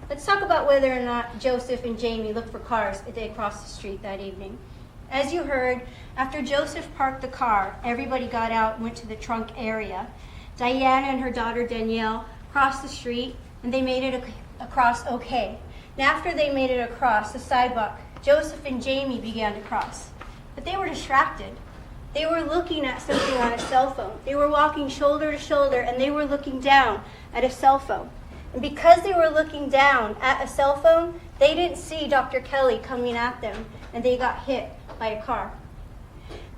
Let's talk about whether or not Joseph and Jamie looked for cars as they crossed the street that evening. As you heard, after Joseph parked the car, everybody got out and went to the trunk area. Diana and her daughter Danielle crossed the street, and they made it across okay. And after they made it across the sidewalk, Joseph and Jamie began to cross. But they were distracted. They were looking at something on a cell phone. They were walking shoulder to shoulder, and they were looking down at a cell phone. And because they were looking down at a cell phone, they didn't see Dr. Kelly coming at them, and they got hit by a car.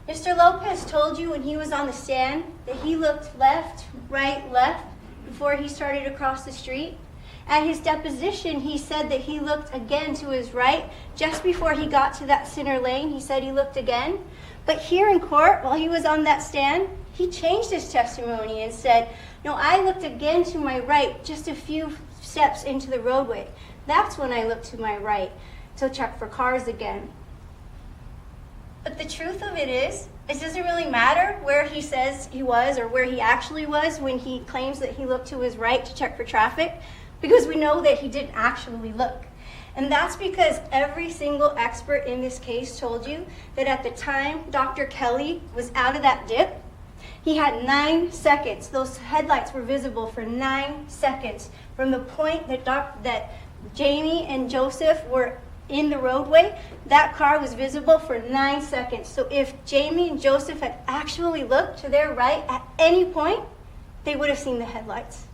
Mr. Lopez told you when he was on the stand that he looked left, right, left before he started to cross the street. At his deposition, he said that he looked again to his right just before he got to that center lane. He said he looked again. But here in court, while he was on that stand, he changed his testimony and said, no, I looked again to my right just a few steps into the roadway. That's when I looked to my right to check for cars again. But the truth of it is, it doesn't really matter where he says he was or where he actually was when he claims that he looked to his right to check for traffic, because we know that he didn't actually look. And that's because every single expert in this case told you that at the time Dr. Kelly was out of that dip, he had 9 seconds. Those headlights were visible for 9 seconds from the point that Jamie and Joseph were in the roadway. That car was visible for 9 seconds. So if Jamie and Joseph had actually looked to their right at any point, they would have seen the headlights.